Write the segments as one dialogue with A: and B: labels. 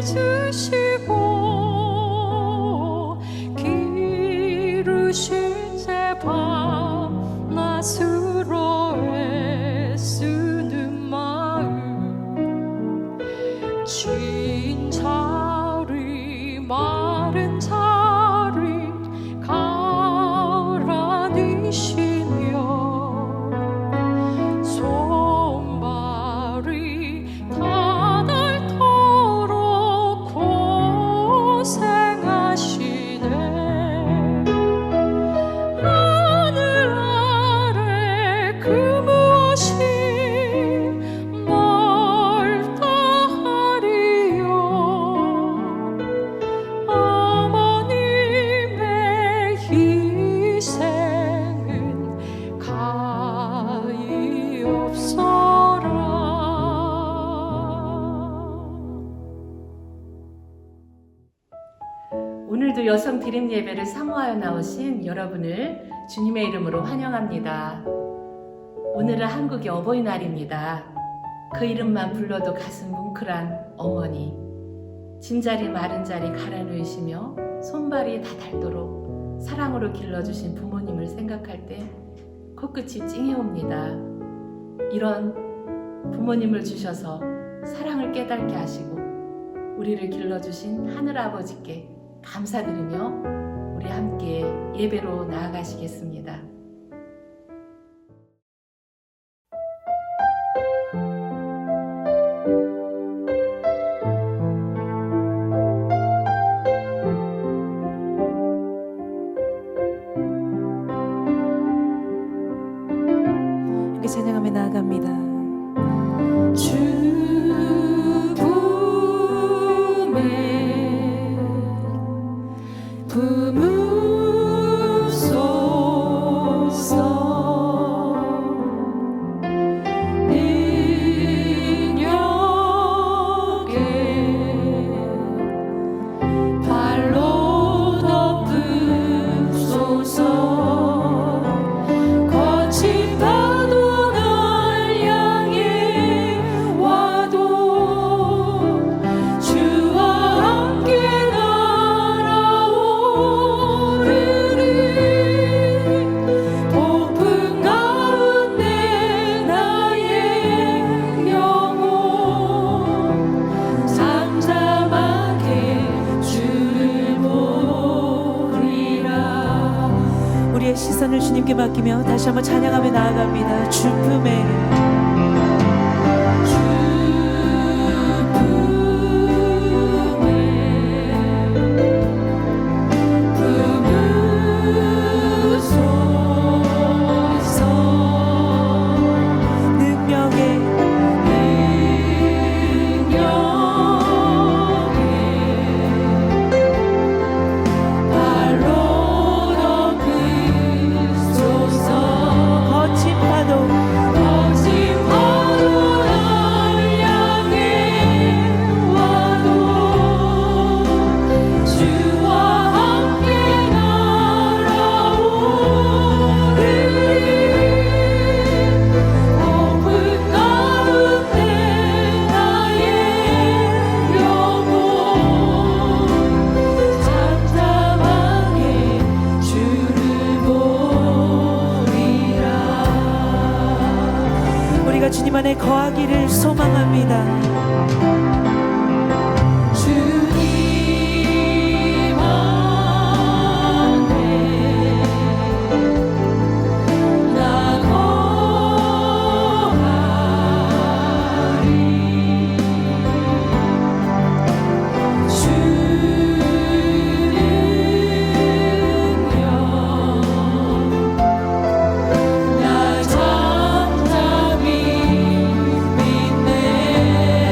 A: 주시고 기르신 새 밤낮으로 애쓰는 마음 진 자리 마른 자리 갈아니시며 손발이 닿을토록 고생하시네 하늘 아래 그 무엇이 멀다 하리요 어머님의 희생은 가히 없어라.
B: 오늘도 여성 드림 예배를 사모하여 나오신 여러분을 주님의 이름으로 환영합니다. 오늘은 한국의 어버이날입니다. 그 이름만 불러도 가슴 뭉클한 어머니, 진자리 마른 자리 갈아놓으시며 손발이 다 닳도록 사랑으로 길러주신 부모님을 생각할 때 코끝이 찡해옵니다. 이런 부모님을 주셔서 사랑을 깨닫게 하시고 우리를 길러주신 하늘아버지께 감사드리며 우리 함께 예배로 나아가시겠습니다.
C: 이렇게 찬양하며 나아갑니다.
A: 주붐에 부으소서 능력에 발로 덮으소서 거친 파도 날 향해 와도 주와 함께 날아오르리 폭풍 가운데 나의 영혼 잠잠하게 주를 보리라.
C: 우리의 시선을 주님께 맡기며 다시 한번 찬양하며 나아갑니다. 주품에 능력에 거친 파도 우리가 주님 안에 거하기를 소망합니다.
A: 주님 안에 나 거하리 주 능력 나 잠잠히 믿네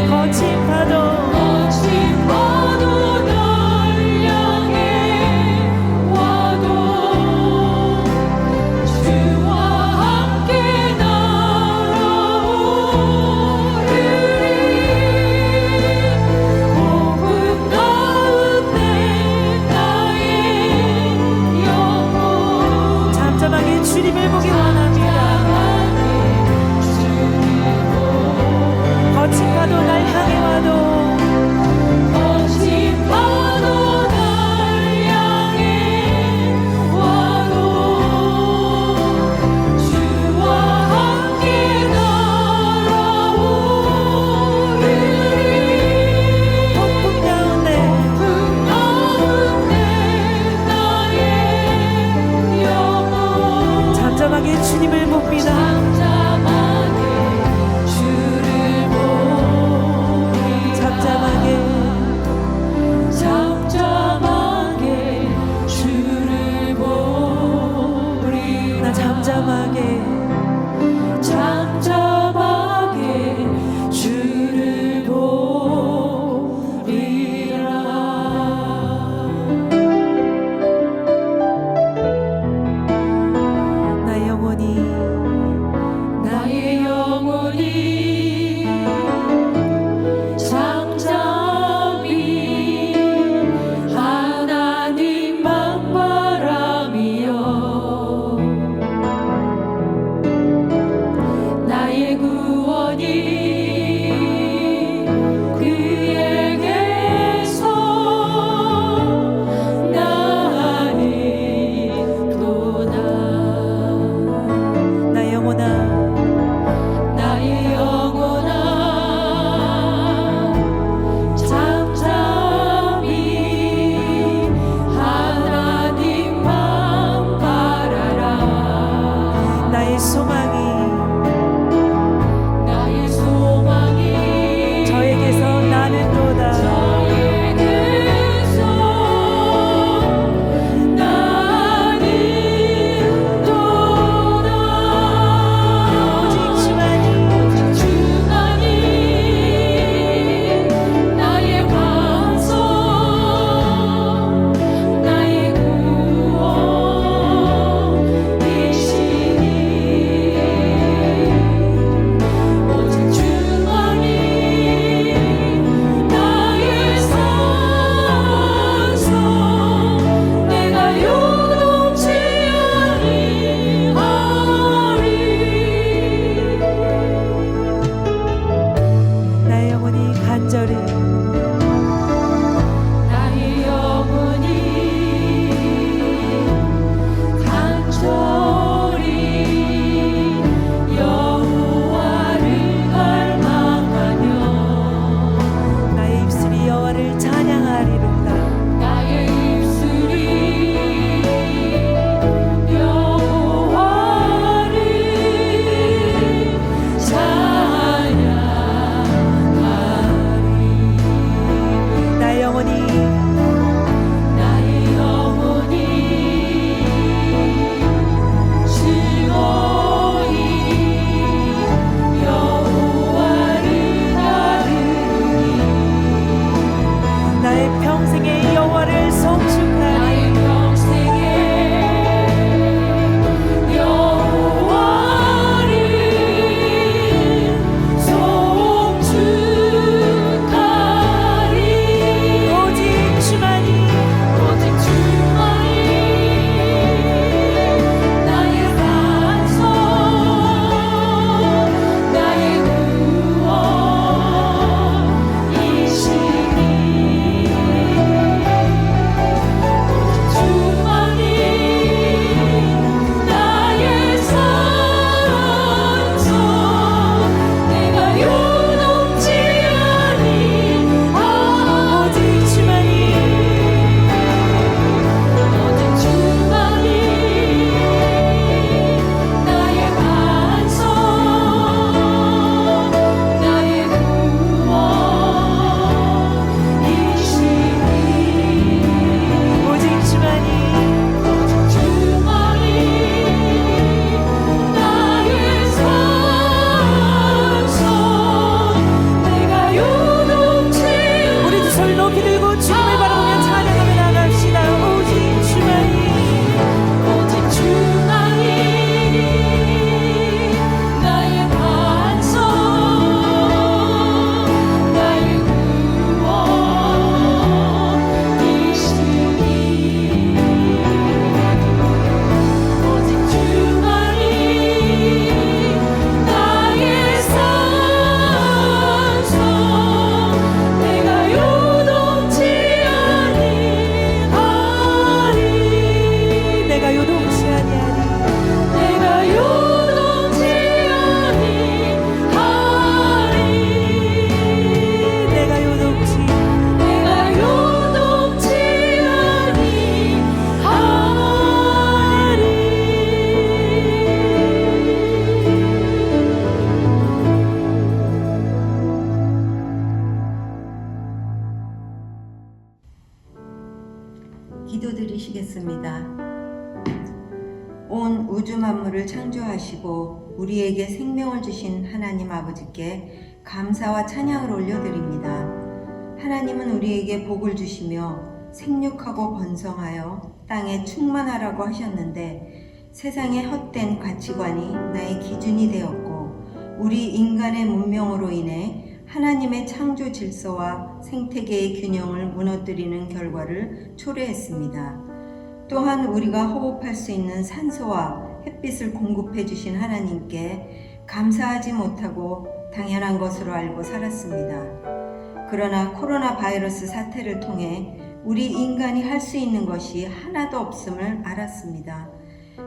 D: 기도드리시겠습니다. 온 우주 만물을 창조하시고 우리에게 생명을 주신 하나님 아버지께 감사와 찬양을 올려드립니다. 하나님은 우리에게 복을 주시며 생육하고 번성하여 땅에 충만하라고 하셨는데 세상의 헛된 가치관이 나의 기준이 되었고 우리 인간의 문명으로 인해 하나님의 창조 질서와 생태계의 균형을 무너뜨리는 결과를 초래했습니다. 또한 우리가 호흡할 수 있는 산소와 햇빛을 공급해 주신 하나님께 감사하지 못하고 당연한 것으로 알고 살았습니다. 그러나 코로나 바이러스 사태를 통해 우리 인간이 할 수 있는 것이 하나도 없음을 알았습니다.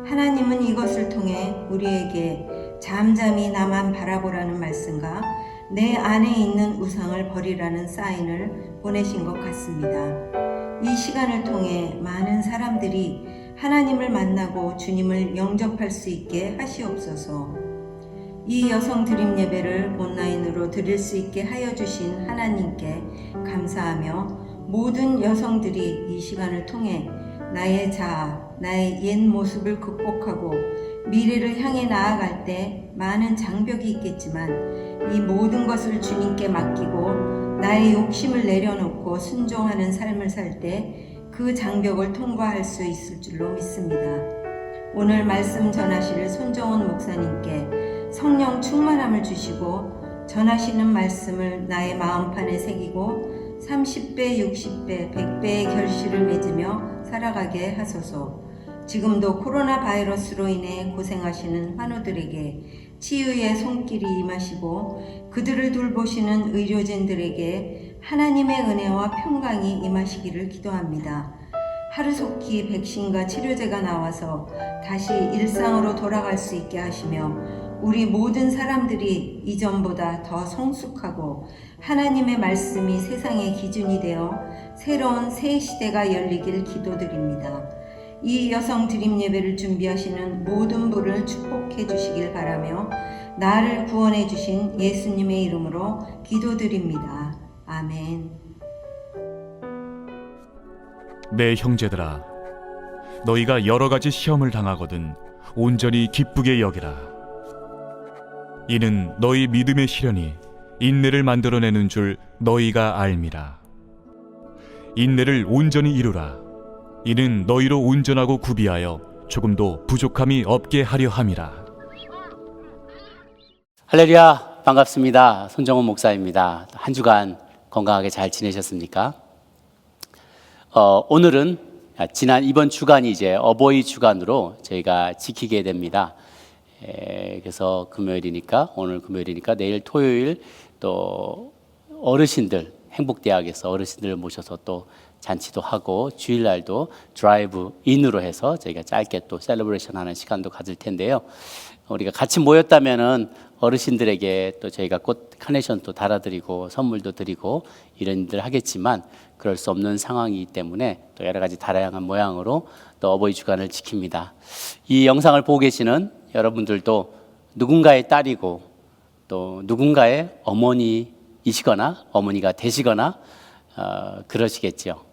D: 하나님은 이것을 통해 우리에게 잠잠히 나만 바라보라는 말씀과 내 안에 있는 우상을 버리라는 사인을 보내신 것 같습니다. 이 시간을 통해 많은 사람들이 하나님을 만나고 주님을 영접할 수 있게 하시옵소서. 이 여성 드림 예배를 온라인으로 드릴 수 있게 하여 주신 하나님께 감사하며 모든 여성들이 이 시간을 통해 나의 자아, 나의 옛 모습을 극복하고 미래를 향해 나아갈 때 많은 장벽이 있겠지만 이 모든 것을 주님께 맡기고 나의 욕심을 내려놓고 순종하는 삶을 살 때 그 장벽을 통과할 수 있을 줄로 믿습니다. 오늘 말씀 전하실 손정원 목사님께 성령 충만함을 주시고 전하시는 말씀을 나의 마음판에 새기고 30배, 60배, 100배의 결실을 맺으며 살아가게 하소서. 지금도 코로나 바이러스로 인해 고생하시는 환우들에게 치유의 손길이 임하시고 그들을 돌보시는 의료진들에게 하나님의 은혜와 평강이 임하시기를 기도합니다. 하루속히 백신과 치료제가 나와서 다시 일상으로 돌아갈 수 있게 하시며 우리 모든 사람들이 이전보다 더 성숙하고 하나님의 말씀이 세상의 기준이 되어 새로운 새 시대가 열리길 기도드립니다. 이 여성 드림 예배를 준비하시는 모든 분을 축복해 주시길 바라며 나를 구원해 주신 예수님의 이름으로 기도드립니다. 아멘.
E: 내 형제들아, 너희가 여러 가지 시험을 당하거든 온전히 기쁘게 여기라. 이는 너희 믿음의 시련이 인내를 만들어내는 줄 너희가 알미라. 인내를 온전히 이루라. 이는 너희로 온전하고 구비하여 조금도 부족함이 없게 하려 함이라.
F: 할렐루야, 반갑습니다. 손정원 목사입니다. 한 주간 건강하게 잘 지내셨습니까? 오늘은 이번 주간이 이제 어버이 주간으로 저희가 지키게 됩니다. 그래서 오늘 금요일이니까 내일 토요일 또 어르신들 행복대학에서 어르신들을 모셔서 또 잔치도 하고 주일날도 드라이브 인으로 해서 저희가 짧게 또 셀러브레이션 하는 시간도 가질 텐데요. 우리가 같이 모였다면은 어르신들에게 또 저희가 꽃 카네이션도 달아드리고 선물도 드리고 이런 일들 하겠지만 그럴 수 없는 상황이기 때문에 또 여러 가지 다양한 모양으로 또 어버이 주간을 지킵니다. 이 영상을 보고 계시는 여러분들도 누군가의 딸이고 또 누군가의 어머니이시거나 어머니가 되시거나 그러시겠죠.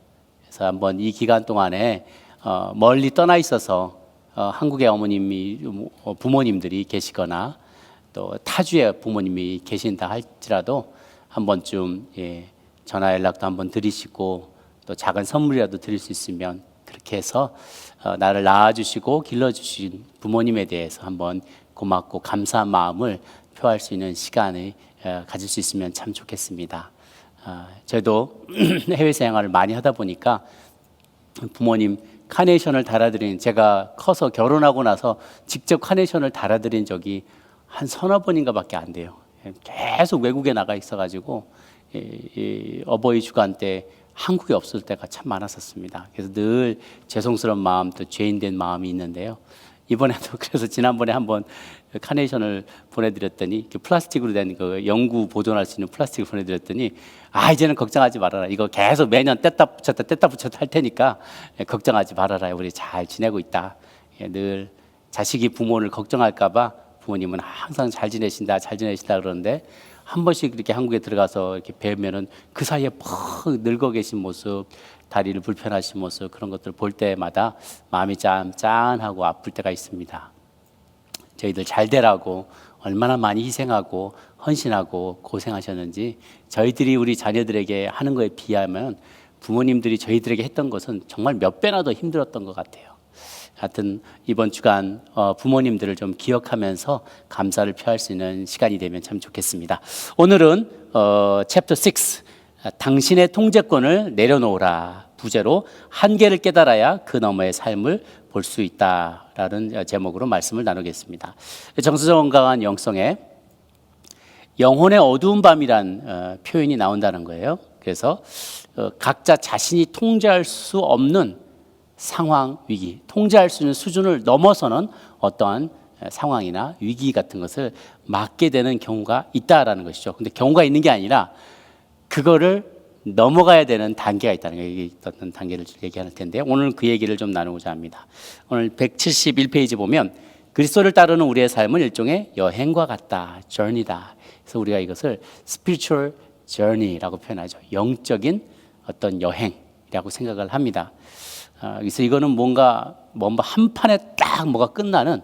F: 그래서 한번 이 기간 동안에 멀리 떠나 있어서 한국의 부모님들이 계시거나 또 타주의 부모님이 계신다 할지라도 한 번쯤 전화 연락도 한번 드리시고 또 작은 선물이라도 드릴 수 있으면 그렇게 해서 나를 낳아주시고 길러주신 부모님에 대해서 한번 고맙고 감사한 마음을 표할 수 있는 시간을 가질 수 있으면 참 좋겠습니다. 저도 해외 생활을 많이 하다 보니까 부모님 카네이션을 달아드린, 제가 커서 결혼하고 나서 직접 카네이션을 달아드린 적이 한 서너 번인가 밖에 안 돼요. 계속 외국에 나가 있어가지고 어버이 주간 때 한국에 없을 때가 참 많았었습니다. 그래서 늘 죄송스러운 마음, 또 죄인된 마음이 있는데요. 이번에도 그래서 지난번에 한번 카네이션을 보내드렸더니 플라스틱으로 된 그 영구 보존할 수 있는 플라스틱을 보내드렸더니 이제는 걱정하지 말아라. 이거 계속 매년 뗐다 붙였다 할 테니까 걱정하지 말아라. 우리 잘 지내고 있다. 늘 자식이 부모를 걱정할까 봐 부모님은 항상 잘 지내신다 그러는데 한 번씩 이렇게 한국에 들어가서 이렇게 뵈면은 그 사이에 퍽 늙어 계신 모습, 다리를 불편하신 모습, 그런 것들 볼 때마다 마음이 짠짠하고 아플 때가 있습니다. 저희들 잘 되라고 얼마나 많이 희생하고 헌신하고 고생하셨는지, 저희들이 우리 자녀들에게 하는 거에 비하면 부모님들이 저희들에게 했던 것은 정말 몇 배나 더 힘들었던 것 같아요. 하여튼 이번 주간 부모님들을 좀 기억하면서 감사를 표할 수 있는 시간이 되면 참 좋겠습니다. 오늘은 챕터 6, 당신의 통제권을 내려놓으라 부제로 한계를 깨달아야 그 너머의 삶을 볼 수 있다라는 제목으로 말씀을 나누겠습니다. 정서적 건강한 영성에 영혼의 어두운 밤이란 표현이 나온다는 거예요. 그래서 각자 자신이 통제할 수 없는 상황, 위기, 통제할 수 있는 수준을 넘어서는 어떠한 상황이나 위기 같은 것을 맞게 되는 경우가 있다라는 것이죠. 근데 경우가 있는 게 아니라 그거를 넘어가야 되는 단계가 있다는 거예요. 이게 어떤 단계를 얘기할 텐데 오늘 그 얘기를 좀 나누고자 합니다. 오늘 171페이지 보면 그리스도를 따르는 우리의 삶은 일종의 여행과 같다, journey다. 그래서 우리가 이것을 spiritual journey라고 표현하죠. 영적인 어떤 여행이라고 생각을 합니다. 그래서 이거는 뭔가 한 판에 딱 뭐가 끝나는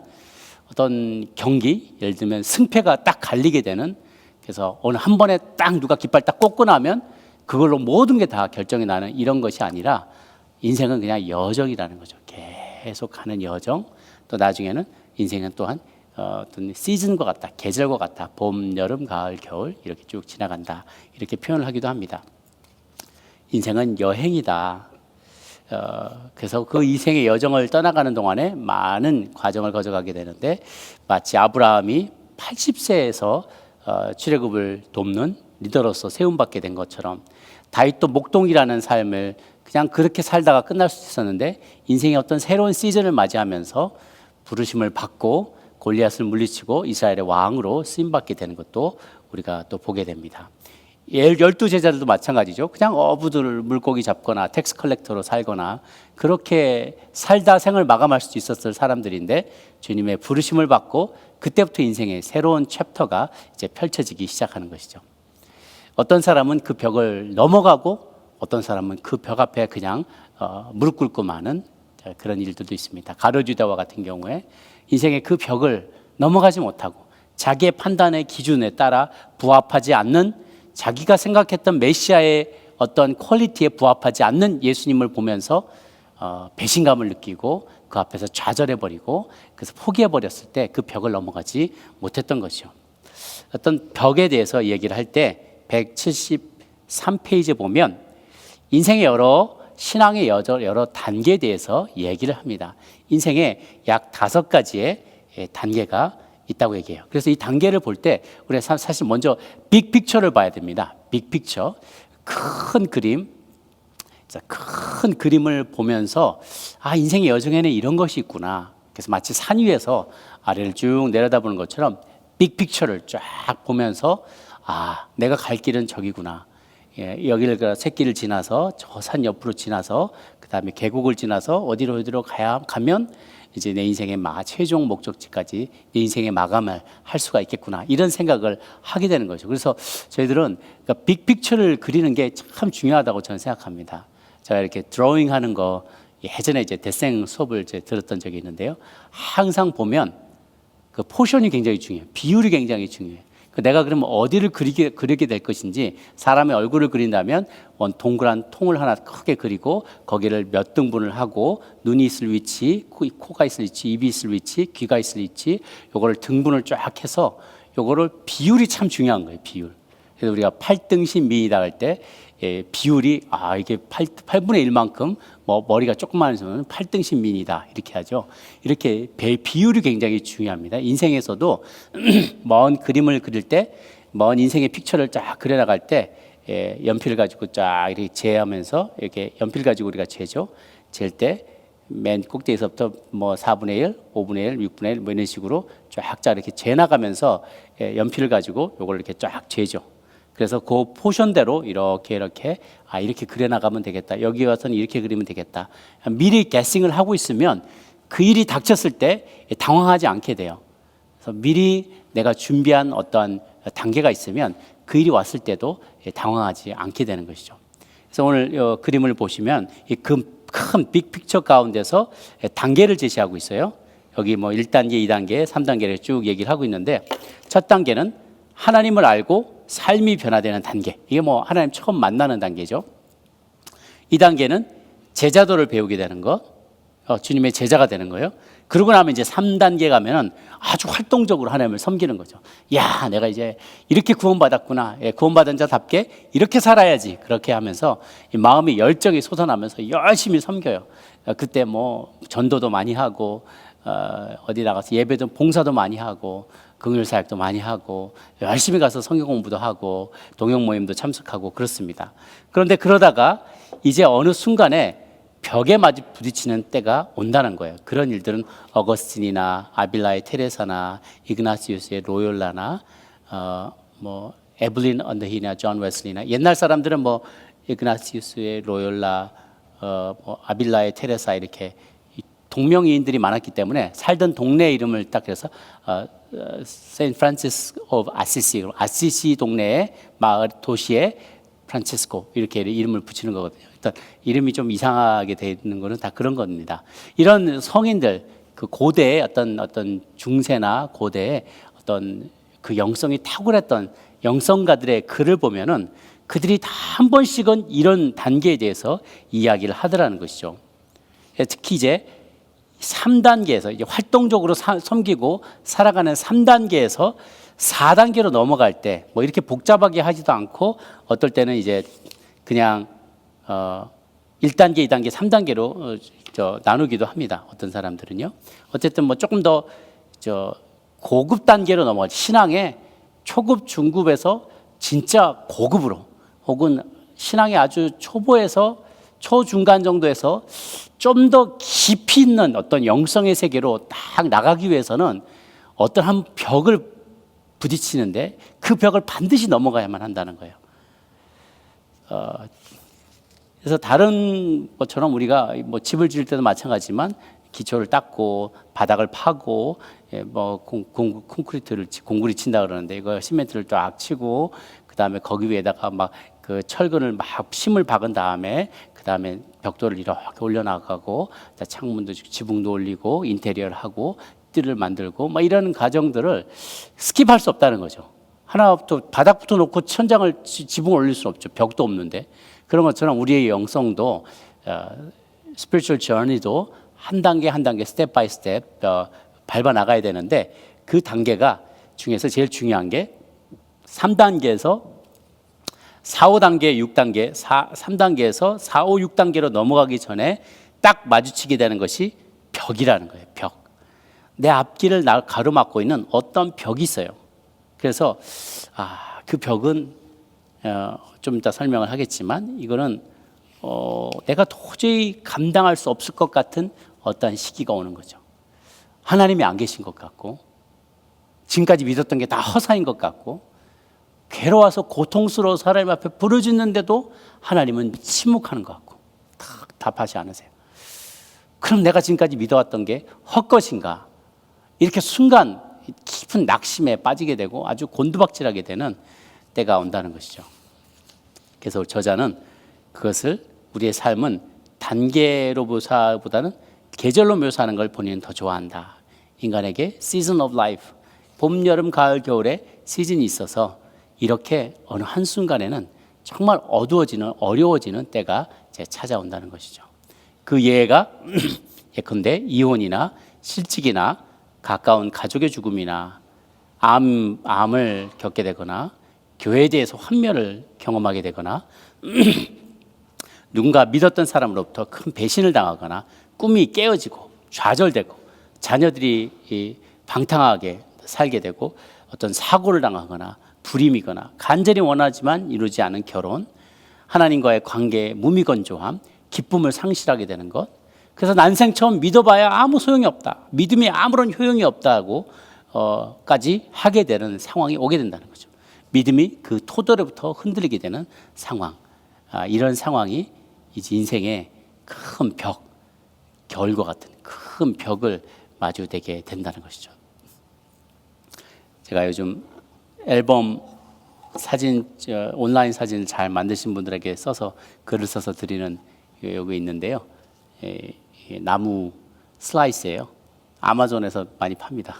F: 어떤 경기, 예를 들면 승패가 딱 갈리게 되는, 그래서 어느 한 번에 딱 누가 깃발 딱 꽂고 나면 그걸로 모든 게 다 결정이 나는 이런 것이 아니라 인생은 그냥 여정이라는 거죠. 계속 가는 여정. 또 나중에는 인생은 또한 어떤 시즌과 같다, 계절과 같다. 봄, 여름, 가을, 겨울 이렇게 쭉 지나간다. 이렇게 표현을 하기도 합니다. 인생은 여행이다. 그래서 그 인생의 여정을 떠나가는 동안에 많은 과정을 거쳐가게 되는데, 마치 아브라함이 80세에서 출애굽을 돕는 리더로서 세움받게 된 것처럼, 다윗도 목동이라는 삶을 그냥 그렇게 살다가 끝날 수 있었는데 인생의 어떤 새로운 시즌을 맞이하면서 부르심을 받고 골리앗을 물리치고 이스라엘의 왕으로 쓰임받게 되는 것도 우리가 또 보게 됩니다. 12 제자들도 마찬가지죠. 그냥 어부들 물고기 잡거나 텍스 컬렉터로 살거나 그렇게 살다 생을 마감할 수 있었을 사람들인데, 주님의 부르심을 받고 그때부터 인생의 새로운 챕터가 이제 펼쳐지기 시작하는 것이죠. 어떤 사람은 그 벽을 넘어가고 어떤 사람은 그 벽 앞에 그냥 무릎 꿇고 마는 그런 일들도 있습니다. 가룟유다와 같은 경우에 인생의 그 벽을 넘어가지 못하고 자기의 판단의 기준에 따라 부합하지 않는, 자기가 생각했던 메시아의 어떤 퀄리티에 부합하지 않는 예수님을 보면서 배신감을 느끼고 그 앞에서 좌절해버리고 그래서 포기해버렸을 때 그 벽을 넘어가지 못했던 것이죠. 어떤 벽에 대해서 얘기를 할 때 173페이지에 보면 인생의 신앙의 여러 단계에 대해서 얘기를 합니다. 인생에 약 5가지의 단계가 있다고 얘기해요. 그래서 이 단계를 볼 때 우리가 사실 먼저 빅픽처를 봐야 됩니다. 빅픽처, 큰 그림. 큰 그림을 보면서 인생의 여정에는 이런 것이 있구나. 그래서 마치 산 위에서 아래를 쭉 내려다보는 것처럼 빅픽처를 쫙 보면서 내가 갈 길은 저기구나. 여기를 새길을 지나서 저 산 옆으로 지나서 그 다음에 계곡을 지나서 어디로 가면 이제 내 인생의 최종 목적지까지 내 인생의 마감을 할 수가 있겠구나, 이런 생각을 하게 되는 거죠. 그래서 저희들은 그러니까 빅픽처를 그리는 게 참 중요하다고 저는 생각합니다. 제가 이렇게 드로잉하는 거 예전에 이제 대생 수업을 들었던 적이 있는데요. 항상 보면 그 포션이 굉장히 중요해요. 비율이 굉장히 중요해요. 내가 그러면 어디를 그리게 될 것인지, 사람의 얼굴을 그린다면 동그란 통을 하나 크게 그리고 거기를 몇 등분을 하고 눈이 있을 위치, 코가 있을 위치, 입이 있을 위치, 귀가 있을 위치, 요거를 등분을 쫙 해서 요거를 비율이 참 중요한 거예요. 비율. 그래서 우리가 8등신 미이다 할 때 비율이 이게 8분의 1만큼 머리가 조그마한 8등신 미이다 이렇게 하죠. 이렇게 비율이 굉장히 중요합니다. 인생에서도 먼 그림을 그릴 때, 먼 인생의 픽처를 쫙 그려나갈 때 연필을 가지고 쫙 이렇게 재하면서, 이렇게 연필 가지고 우리가 재죠. 잴 때 맨 꼭대기에서부터 4분의 1, 5분의 1, 6분의 1 이런 식으로 쫙 이렇게 재나가면서 연필을 가지고 요걸 이렇게 쫙 재죠. 그래서 그 포션대로 이렇게 그려나가면 되겠다. 여기 와서는 이렇게 그리면 되겠다. 미리 게싱을 하고 있으면 그 일이 닥쳤을 때 당황하지 않게 돼요. 그래서 미리 내가 준비한 어떠한 단계가 있으면 그 일이 왔을 때도 당황하지 않게 되는 것이죠. 그래서 오늘 그림을 보시면 이 큰 빅픽처 가운데서 단계를 제시하고 있어요. 여기 뭐 1단계, 2단계, 3단계를 쭉 얘기를 하고 있는데 첫 단계는 하나님을 알고 삶이 변화되는 단계. 이게 뭐 하나님 처음 만나는 단계죠. 2단계는 제자도를 배우게 되는 것, 주님의 제자가 되는 거예요. 그러고 나면 이제 3단계 가면은 아주 활동적으로 하나님을 섬기는 거죠. 야, 내가 이제 이렇게 구원받았구나. 구원받은 자답게 이렇게 살아야지. 그렇게 하면서 이 마음이 열정이 솟아나면서 열심히 섬겨요. 그때 뭐 전도도 많이 하고 어디 나가서 예배도 봉사도 많이 하고 긍휼 사역도 많이 하고 열심히 가서 성경 공부도 하고 동역 모임도 참석하고 그렇습니다. 그런데 그러다가 이제 어느 순간에 벽에 마주 부딪히는 때가 온다는 거예요. 그런 일들은 어거스틴이나 아빌라의 테레사나 이그나시우스의 로욜라나 뭐 에블린 언더힐이나 존 웨슬리나 옛날 사람들은 뭐 이그나시우스의 로욜라 뭐 아빌라의 테레사 이렇게 동명이인들이 많았기 때문에 살던 동네 이름을 딱 해서 세인트 프란시스 오브 아시시 동네의 마을 도시에 프란치스코 이렇게 이름을 붙이는 거거든요. 일단 이름이 좀 이상하게 되는 거는 다 그런 겁니다. 이런 성인들 그 고대의 어떤 중세나 고대의 어떤 그 영성이 탁월했던 영성가들의 글을 보면은 그들이 다 한 번씩은 이런 단계에 대해서 이야기를 하더라는 것이죠. 특히 이제 3단계에서 이제 활동적으로 섬기고 살아가는 3단계에서 4단계로 넘어갈 때 뭐 이렇게 복잡하게 하지도 않고 어떨 때는 이제 그냥 1단계, 2단계, 3단계로 나누기도 합니다. 어떤 사람들은요. 어쨌든 뭐 조금 더 고급 단계로 넘어가죠. 신앙의 초급, 중급에서 진짜 고급으로 혹은 신앙의 아주 초보에서 초중간 정도에서 좀 더 깊이 있는 어떤 영성의 세계로 딱 나가기 위해서는 어떤 한 벽을 부딪히는데 그 벽을 반드시 넘어가야만 한다는 거예요. 그래서 다른 것처럼 우리가 뭐 집을 지을 때도 마찬가지지만 기초를 닦고 바닥을 파고 뭐 콘크리트를 공구리 친다 그러는데 이거 시멘트를 쫙 치고 그 다음에 거기 위에다가 막 그 철근을 막 심을 박은 다음에 그 다음에 벽돌을 이렇게 올려나가고 창문도 지붕도 올리고 인테리어를 하고 뜰을 만들고 막 이런 과정들을 스킵할 수 없다는 거죠. 하나부터 바닥부터 놓고 천장을 지붕을 올릴 수는 없죠. 벽도 없는데 그런 것처럼 우리의 영성도 스피리추얼 저니도 한 단계 한 단계 스텝 바이 스텝 밟아 나가야 되는데 그 단계가 중에서 제일 중요한 게 3단계에서 4, 5단계, 6단계, 3단계에서 4, 5, 6단계로 넘어가기 전에 딱 마주치게 되는 것이 벽이라는 거예요. 벽. 내 앞길을 가로막고 있는 어떤 벽이 있어요. 그래서 그 벽은 좀 이따 설명을 하겠지만 이거는 내가 도저히 감당할 수 없을 것 같은 어떤 시기가 오는 거죠. 하나님이 안 계신 것 같고 지금까지 믿었던 게 다 허사인 것 같고 괴로워서 고통스러워서 하나님 앞에 부르짖는데도 하나님은 침묵하는 것 같고 답하지 않으세요. 그럼 내가 지금까지 믿어왔던 게 헛것인가? 이렇게 순간 깊은 낙심에 빠지게 되고 아주 곤두박질하게 되는 때가 온다는 것이죠. 그래서 저자는 그것을 우리의 삶은 단계로 묘사보다는 계절로 묘사하는 걸 본인은 더 좋아한다. 인간에게 season of life, 봄, 여름, 가을, 겨울에 시즌이 있어서 이렇게 어느 한순간에는 정말 어두워지는 어려워지는 때가 이제 찾아온다는 것이죠. 그 예가 예컨대 이혼이나 실직이나 가까운 가족의 죽음이나 암을 겪게 되거나 교회에 대해서 환멸을 경험하게 되거나 누군가 믿었던 사람으로부터 큰 배신을 당하거나 꿈이 깨어지고 좌절되고 자녀들이 방탕하게 살게 되고 어떤 사고를 당하거나 불임이거나 간절히 원하지만 이루지 않은 결혼, 하나님과의 관계의 무미건조함, 기쁨을 상실하게 되는 것. 그래서 난생 처음 믿어봐야 아무 소용이 없다. 믿음이 아무런 효용이 없다고 까지 하게 되는 상황이 오게 된다는 거죠. 믿음이 그 토대로부터 흔들리게 되는 상황. 이런 상황이 이제 인생의 큰 벽, 겨울과 같은 큰 벽을 마주대게 된다는 것이죠. 제가 요즘 앨범 사진, 온라인 사진을 잘 만드신 분들에게 써서 글을 써서 드리는 여기 있는데요. 나무 슬라이스예요. 아마존에서 많이 팝니다.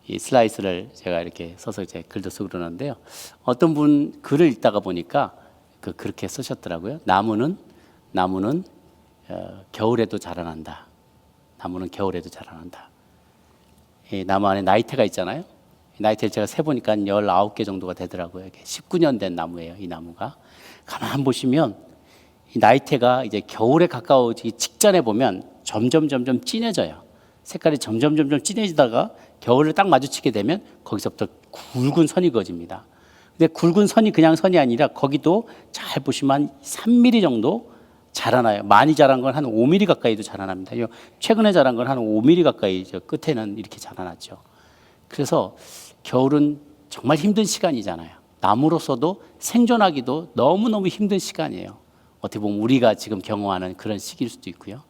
F: 이 슬라이스를 제가 이렇게 써서 이제 글도 쓰고 그러는데요. 어떤 분 글을 읽다가 보니까 그렇게 쓰셨더라고요. 나무는 겨울에도 자라난다. 나무는 겨울에도 자라난다. 이 나무 안에 나이테가 있잖아요. 나이테를 제가 세보니까 19개 정도가 되더라고요. 19년 된 나무예요, 이 나무가. 가만 보시면 이 나이테가 이제 겨울에 가까워지기 직전에 보면 점점 진해져요. 색깔이 점점 진해지다가 겨울을 딱 마주치게 되면 거기서부터 굵은 선이 그어집니다. 근데 굵은 선이 그냥 선이 아니라 거기도 잘 보시면 한 3mm 정도 자라나요. 많이 자란 건 한 5mm 가까이도 자라납니다. 최근에 자란 건 한 5mm 가까이 저 끝에는 이렇게 자라났죠. 그래서 겨울은 정말 힘든 시간이잖아요. 나무로서도 생존하기도 너무너무 힘든 시간이에요. 어떻게 보면 우리가 지금 경험하는 그런 시기일 수도 있고요.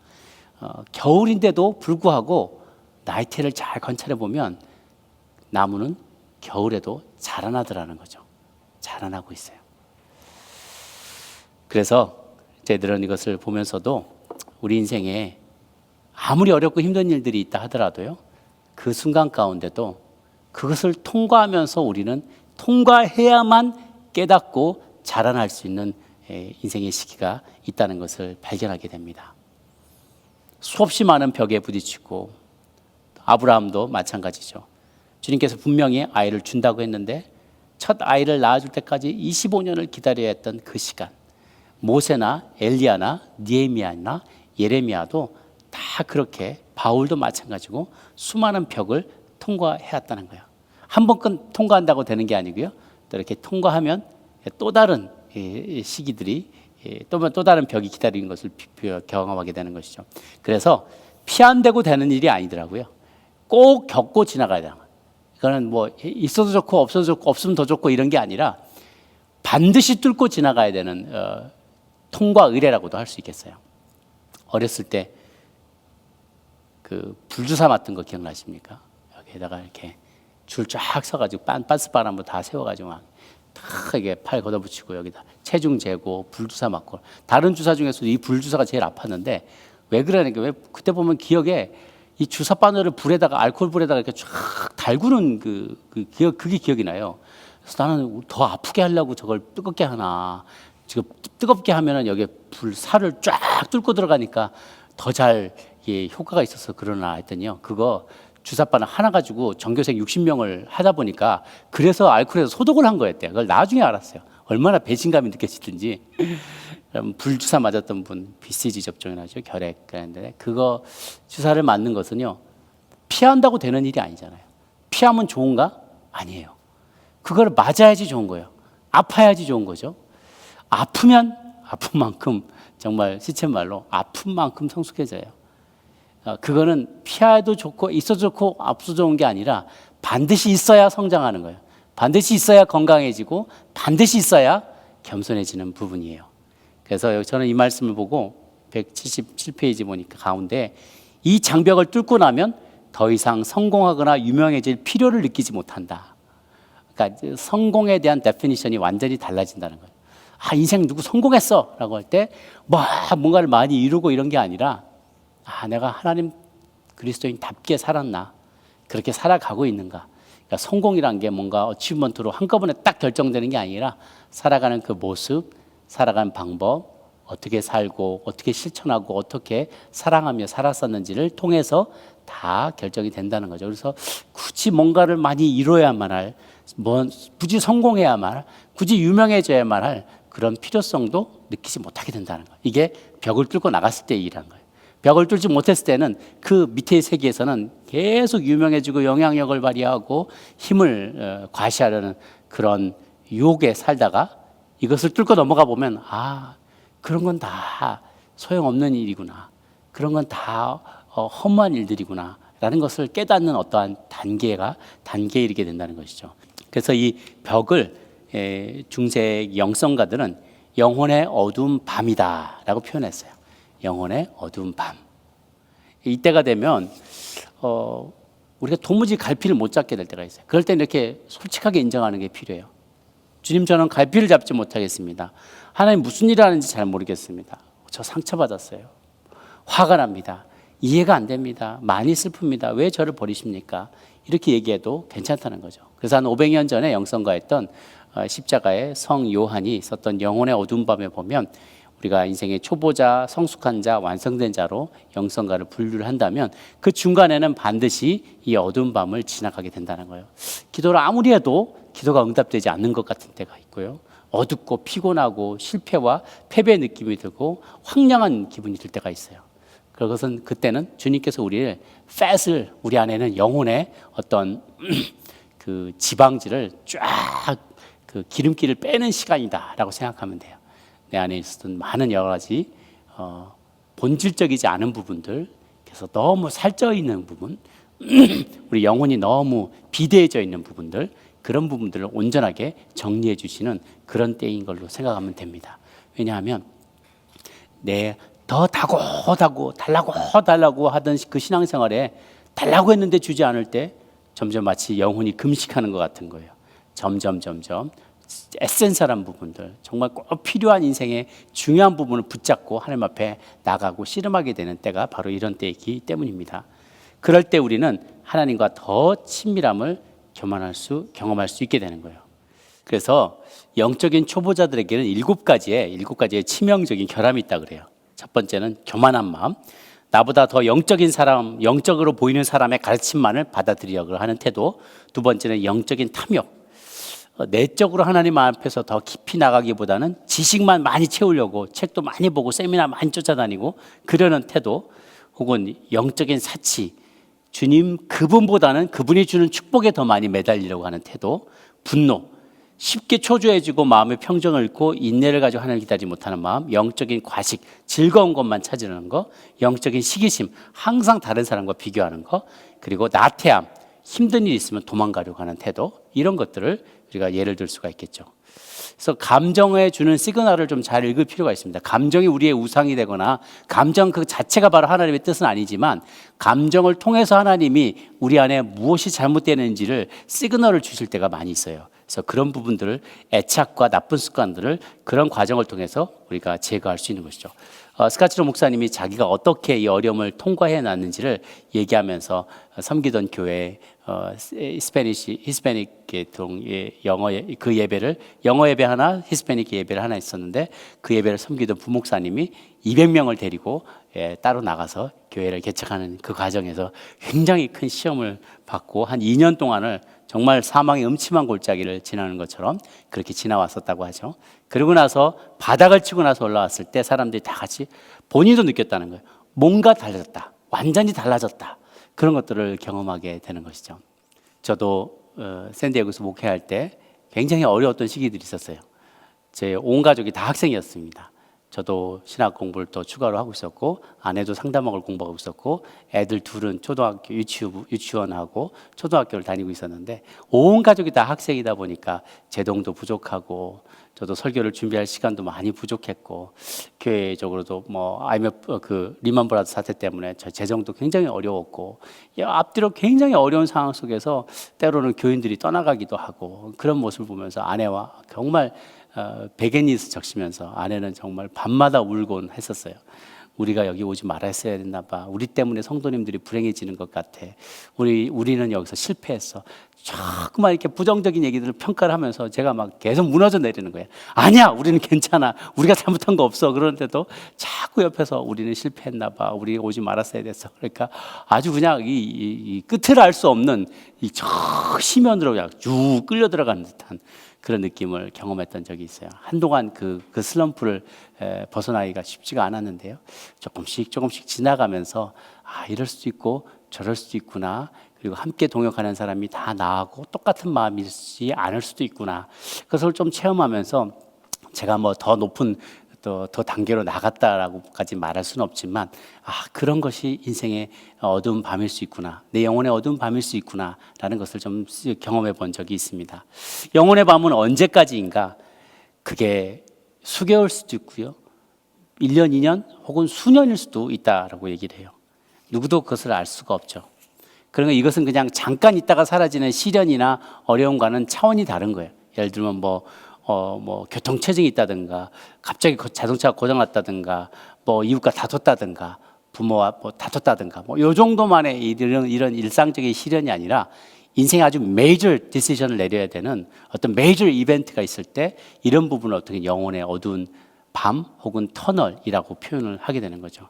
F: 겨울인데도 불구하고 나이테를 잘 관찰해 보면 나무는 겨울에도 자라나더라는 거죠. 자라나고 있어요. 그래서 저희들은 이것을 보면서도 우리 인생에 아무리 어렵고 힘든 일들이 있다 하더라도요, 그 순간 가운데도 그것을 통과하면서 우리는 통과해야만 깨닫고 자라날 수 있는 인생의 시기가 있다는 것을 발견하게 됩니다. 수없이 많은 벽에 부딪히고, 아브라함도 마찬가지죠. 주님께서 분명히 아이를 준다고 했는데 첫 아이를 낳아줄 때까지 25년을 기다려야 했던 그 시간, 모세나 엘리야나 느헤미야나 예레미야도 다 그렇게, 바울도 마찬가지고 수많은 벽을 통과해왔다는 거예요. 한 번 통과한다고 되는 게 아니고요, 또 이렇게 통과하면 또 다른 시기들이, 또 다른 벽이 기다리는 것을 경험하게 되는 것이죠. 그래서 피한다고 되는 일이 아니더라고요. 꼭 겪고 지나가야 돼요. 이거는 뭐 있어도 좋고 없어도 좋고 없으면 더 좋고 이런 게 아니라 반드시 뚫고 지나가야 되는 통과 의례라고도 할 수 있겠어요. 어렸을 때 그 불주사 맞던 거 기억나십니까? 여기에다가 이렇게 줄 쫙 서가지고 빤스바람으로 다 세워가지고 막 이게 팔 걷어붙이고 여기다 체중 재고 불주사 맞고, 다른 주사 중에서도 이 불주사가 제일 아팠는데 왜 그러냐니까, 왜 그때 보면 기억에 이 주사 바늘을 불에다가, 알코올 불에다가 이렇게 쫙 달구는 그게 기억이 나요. 그래서 나는 더 아프게 하려고 저걸 뜨겁게 하나, 지금 뜨겁게 하면은 여기에 불살을 쫙 뚫고 들어가니까 더 잘 효과가 있어서 그러나 했더니요, 그거 주사바늘 하나 가지고 전교생 60명을 하다 보니까 그래서 알코올에서 소독을 한 거였대요. 그걸 나중에 알았어요. 얼마나 배신감이 느껴지든지. 불주사 맞았던 분, BCG 접종이라죠, 결핵. 그런데 그거 주사를 맞는 것은요, 피한다고 되는 일이 아니잖아요. 피하면 좋은가? 아니에요. 그걸 맞아야지 좋은 거예요. 아파야지 좋은 거죠. 아프면 아픈 만큼, 정말 시쳇말로 아픈 만큼 성숙해져요. 그거는 피해도 좋고 있어도 좋고 없어도 좋은 게 아니라 반드시 있어야 성장하는 거예요. 반드시 있어야 건강해지고 반드시 있어야 겸손해지는 부분이에요. 그래서 저는 이 말씀을 보고 177페이지 보니까 가운데 이 장벽을 뚫고 나면 더 이상 성공하거나 유명해질 필요를 느끼지 못한다. 그러니까 성공에 대한 데피니션이 완전히 달라진다는 거예요. 인생 누구 성공했어 라고 할 때 뭔가를 많이 이루고 이런 게 아니라, 내가 하나님 그리스도인답게 살았나, 그렇게 살아가고 있는가. 그러니까 성공이란 게 뭔가 어치브먼트로 한꺼번에 딱 결정되는 게 아니라 살아가는 그 모습, 살아가는 방법, 어떻게 살고 어떻게 실천하고 어떻게 사랑하며 살았었는지를 통해서 다 결정이 된다는 거죠. 그래서 굳이 뭔가를 많이 이뤄야만 할, 굳이 성공해야만 할, 굳이 유명해져야만 할 그런 필요성도 느끼지 못하게 된다는 거예요. 이게 벽을 뚫고 나갔을 때의 일이라는 거예요. 벽을 뚫지 못했을 때는 그 밑의 세계에서는 계속 유명해지고 영향력을 발휘하고 힘을 과시하려는 그런 유혹에 살다가 이것을 뚫고 넘어가 보면 그런 건 다 소용없는 일이구나, 그런 건 다 허무한 일들이구나 라는 것을 깨닫는 어떠한 단계에 이르게 된다는 것이죠. 그래서 이 벽을 중세 영성가들은 영혼의 어두운 밤이다 라고 표현했어요. 영혼의 어두운 밤. 이때가 되면 우리가 도무지 갈피를 못 잡게 될 때가 있어요. 그럴 때는 이렇게 솔직하게 인정하는 게 필요해요. 주님, 저는 갈피를 잡지 못하겠습니다. 하나님 무슨 일을 하는지 잘 모르겠습니다. 저 상처받았어요. 화가 납니다. 이해가 안 됩니다. 많이 슬픕니다. 왜 저를 버리십니까? 이렇게 얘기해도 괜찮다는 거죠. 그래서 한 500년 전에 영성가했던 십자가의 성 요한이 썼던 영혼의 어두운 밤에 보면 우리가 인생의 초보자, 성숙한 자, 완성된 자로 영성가를 분류를 한다면 그 중간에는 반드시 이 어두운 밤을 지나가게 된다는 거예요. 기도를 아무리 해도 기도가 응답되지 않는 것 같은 때가 있고요. 어둡고 피곤하고 실패와 패배의 느낌이 들고 황량한 기분이 들 때가 있어요. 그것은 그때는 주님께서 우리를 팻을 우리 안에는 영혼의 어떤 그 지방지를 쫙 그 기름기를 빼는 시간이다라고 생각하면 돼요. 내 안에 있었던 많은 여러 가지 본질적이지 않은 부분들, 그래서 너무 살쪄 있는 부분, 우리 영혼이 너무 비대해져 있는 부분들, 그런 부분들을 온전하게 정리해 주시는 그런 때인 걸로 생각하면 됩니다. 왜냐하면 더 달라고 하던 그 신앙생활에 달라고 했는데 주지 않을 때 점점 마치 영혼이 금식하는 것 같은 거예요. 점점 에센셜한 부분들, 정말 꼭 필요한 인생의 중요한 부분을 붙잡고 하나님 앞에 나가고 씨름하게 되는 때가 바로 이런 때이기 때문입니다. 그럴 때 우리는 하나님과 더 친밀함을 경험할 수 있게 되는 거예요. 그래서 영적인 초보자들에게는 7가지의 치명적인 결함이 있다 그래요. 첫 번째는 교만한 마음, 나보다 더 영적인 사람, 영적으로 보이는 사람의 가르침만을 받아들이려고 하는 태도. 두 번째는 영적인 탐욕, 내적으로 하나님 앞에서 더 깊이 나가기보다는 지식만 많이 채우려고 책도 많이 보고 세미나 많이 쫓아다니고 그러는 태도. 혹은 영적인 사치, 주님 그분보다는 그분이 주는 축복에 더 많이 매달리려고 하는 태도. 분노, 쉽게 초조해지고 마음의 평정을 잃고 인내를 가지고 하나님을 기다리지 못하는 마음. 영적인 과식, 즐거운 것만 찾으려는 거. 영적인 시기심, 항상 다른 사람과 비교하는 거. 그리고 나태함, 힘든 일이 있으면 도망가려고 하는 태도. 이런 것들을 우리가 예를 들 수가 있겠죠. 그래서 감정에 주는 시그널을 좀 잘 읽을 필요가 있습니다. 감정이 우리의 우상이 되거나 감정 그 자체가 바로 하나님의 뜻은 아니지만 감정을 통해서 하나님이 우리 안에 무엇이 잘못되는지를 시그널을 주실 때가 많이 있어요. 그래서 그런 부분들을, 애착과 나쁜 습관들을 그런 과정을 통해서 우리가 제거할 수 있는 것이죠. 스카치로 목사님이 자기가 어떻게 이 어려움을 통과해 놨는지를 얘기하면서 섬기던 교회 히스패닉 계통의 영어 예배 하나, 히스패닉 예배를 하나 있었는데 그 예배를 섬기던 부목사님이 200명을 데리고 따로 나가서 교회를 개척하는 그 과정에서 굉장히 큰 시험을 받고 한 2년 동안을 정말 사망의 음침한 골짜기를 지나는 것처럼 그렇게 지나왔었다고 하죠. 그러고 나서 바닥을 치고 나서 올라왔을 때 사람들이 다 같이 본인도 느꼈다는 거예요. 뭔가 달라졌다, 완전히 달라졌다, 그런 것들을 경험하게 되는 것이죠. 저도 샌디에고에서 목회할 때 굉장히 어려웠던 시기들이 있었어요. 제 온 가족이 다 학생이었습니다. 저도 신학 공부를 또 추가로 하고 있었고, 아내도 상담학을 공부하고 있었고, 애들 둘은 초등학교 유치원하고 초등학교를 다니고 있었는데 온 가족이 다 학생이다 보니까 제동도 부족하고, 저도 설교를 준비할 시간도 많이 부족했고, 교회적으로도 리먼 브라더 사태 때문에 저 재정도 굉장히 어려웠고, 앞뒤로 굉장히 어려운 상황 속에서 때로는 교인들이 떠나가기도 하고, 그런 모습을 보면서 아내와 정말 베개니스 적시면서 아내는 정말 밤마다 울곤 했었어요. 우리가 여기 오지 말았어야 됐나 봐. 우리 때문에 성도님들이 불행해지는 것 같아. 우리는 여기서 실패했어. 자꾸만 이렇게 부정적인 얘기들을 평가를 하면서 제가 막 계속 무너져 내리는 거예요. 아니야, 우리는 괜찮아. 우리가 잘못한 거 없어. 그런데도 자꾸 옆에서 우리는 실패했나 봐. 우리 오지 말았어야 됐어. 그러니까 아주 그냥 이 끝을 알 수 없는 이 저 심연으로 그냥 쭉 끌려 들어가는 듯한 그런 느낌을 경험했던 적이 있어요. 한동안 그 슬럼프를 벗어나기가 쉽지가 않았는데요. 조금씩 지나가면서 이럴 수도 있고 저럴 수도 있구나. 그리고 함께 동역하는 사람이 다 나하고 똑같은 마음이지 않을 수도 있구나. 그것을 좀 체험하면서 제가 더 높은 더 단계로 나갔다라고까지 말할 수는 없지만 그런 것이 인생의 어두운 밤일 수 있구나, 내 영혼의 어두운 밤일 수 있구나라는 것을 좀 경험해 본 적이 있습니다. 영혼의 밤은 언제까지인가? 그게 수개월 수도 있고요, 1년, 2년 혹은 수년일 수도 있다라고 얘기를 해요. 누구도 그것을 알 수가 없죠. 그런 거 이것은 그냥 잠깐 있다가 사라지는 시련이나 어려움과는 차원이 다른 거예요. 예를 들면 뭐 교통체증이 있다든가, 갑자기 자동차가 고장났다든가, 뭐 이웃과 다퉜다든가, 부모와 뭐 다퉜다든가, 뭐 요 정도만의 이런 일상적인 시련이 아니라 인생에 아주 메이저 디시전을 내려야 되는 어떤 메이저 이벤트가 있을 때 이런 부분을 어떻게 영혼의 어두운 밤 혹은 터널이라고 표현을 하게 되는 거죠.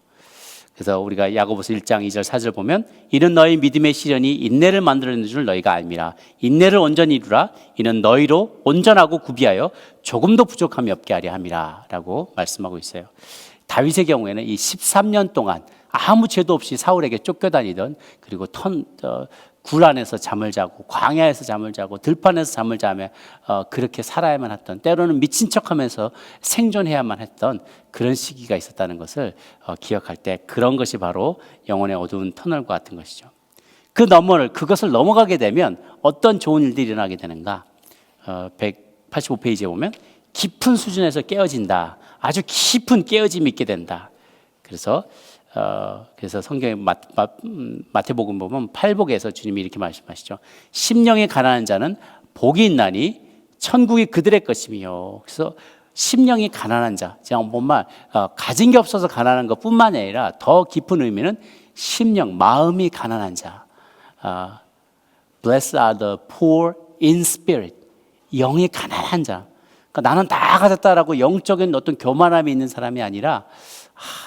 F: 그래서 우리가 야고보서 1장 2절 4절 보면 이는 너희 믿음의 시련이 인내를 만들어내는 줄 너희가 알미라. 인내를 온전히 이루라. 이는 너희로 온전하고 구비하여 조금도 부족함이 없게 하려 함이라 라고 말씀하고 있어요. 다윗의 경우에는 이 13년 동안 아무 죄도 없이 사울에게 쫓겨다니던, 그리고 굴 안에서 잠을 자고 광야에서 잠을 자고 들판에서 잠을 자며 그렇게 살아야만 했던, 때로는 미친 척하면서 생존해야만 했던 그런 시기가 있었다는 것을 기억할 때, 그런 것이 바로 영혼의 어두운 터널과 같은 것이죠. 그것을 넘어가게 되면 어떤 좋은 일들이 일어나게 되는가? 185페이지에 보면 깊은 수준에서 깨어진다. 아주 깊은 깨어짐이 있게 된다. 그래서 성경의 마태복음 보면 팔복에서 주님이 이렇게 말씀하시죠. 심령이 가난한 자는 복이 있나니 천국이 그들의 것이며. 그래서 심령이 가난한 자, 정말 가진 게 없어서 가난한 것뿐만 아니라 더 깊은 의미는 심령, 마음이 가난한 자. Blessed are the poor in spirit. 영이 가난한 자. 그러니까 나는 다 가졌다라고 영적인 어떤 교만함이 있는 사람이 아니라,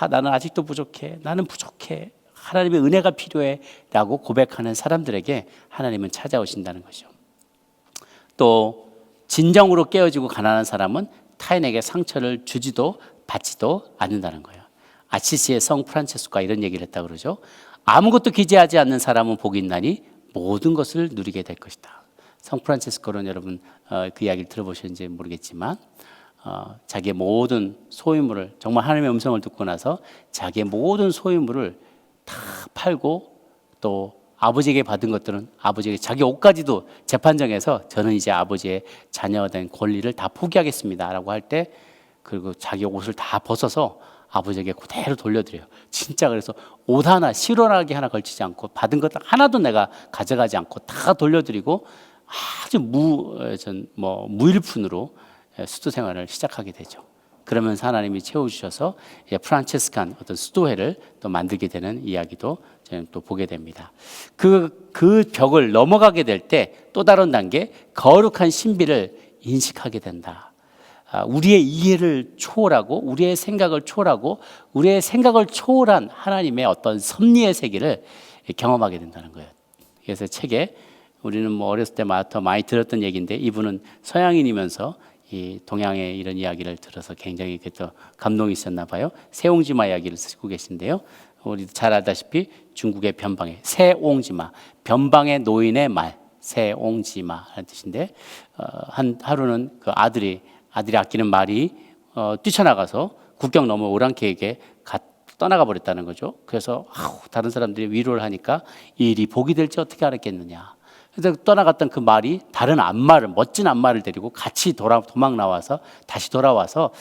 F: 나는 아직도 부족해. 나는 부족해. 하나님의 은혜가 필요해. 라고 고백하는 사람들에게 하나님은 찾아오신다는 거죠. 또 진정으로 깨어지고 가난한 사람은 타인에게 상처를 주지도 받지도 않는다는 거예요. 아시시의 성 프란체스코가 이런 얘기를 했다고 그러죠. 아무것도 기재하지 않는 사람은 복이 있나니 모든 것을 누리게 될 것이다. 성 프란체스코는 여러분 그 이야기를 들어보셨는지 모르겠지만 자기의 모든 소유물을, 정말 하나님의 음성을 듣고 나서 자기의 모든 소유물을 다 팔고, 또 아버지에게 받은 것들은 아버지에게, 자기 옷까지도 재판정에서 저는 이제 아버지의 자녀가 된 권리를 다 포기하겠습니다 라고 할 때, 그리고 자기 옷을 다 벗어서 아버지에게 그대로 돌려드려요. 진짜. 그래서 옷 하나, 실오라기 하나 걸치지 않고, 받은 것 하나도 내가 가져가지 않고 다 돌려드리고 아주 무일푼으로 수도 생활을 시작하게 되죠. 그러면서 하나님이 채워주셔서 프란체스칸 어떤 수도회를 또 만들게 되는 이야기도 저는 또 보게 됩니다. 그 벽을 넘어가게 될 때 또 다른 단계, 거룩한 신비를 인식하게 된다. 우리의 이해를 초월하고, 우리의 생각을 초월하고, 우리의 생각을 초월한 하나님의 어떤 섭리의 세계를 경험하게 된다는 거예요. 그래서 책에, 우리는 뭐 어렸을 때 더 많이 들었던 얘기인데, 이분은 서양인이면서 이 동양의 이런 이야기를 들어서 굉장히 또 감동이 있었나 봐요. 새옹지마 이야기를 쓰고 계신데요. 우리도 잘 알다시피 중국의 변방에, 새옹지마, 변방의 노인의 말, 새옹지마라는 뜻인데, 하루는 그 아들이 아끼는 말이 뛰쳐나가서 국경 넘어 오랑캐에게 떠나가 버렸다는 거죠. 그래서 다른 사람들이 위로를 하니까 이 일이 복이 될지 어떻게 알았겠느냐. 그래서 떠나갔던 그 말이 다른 암말을, 멋진 암말을 데리고 같이 도망 나와서 다시 돌아와서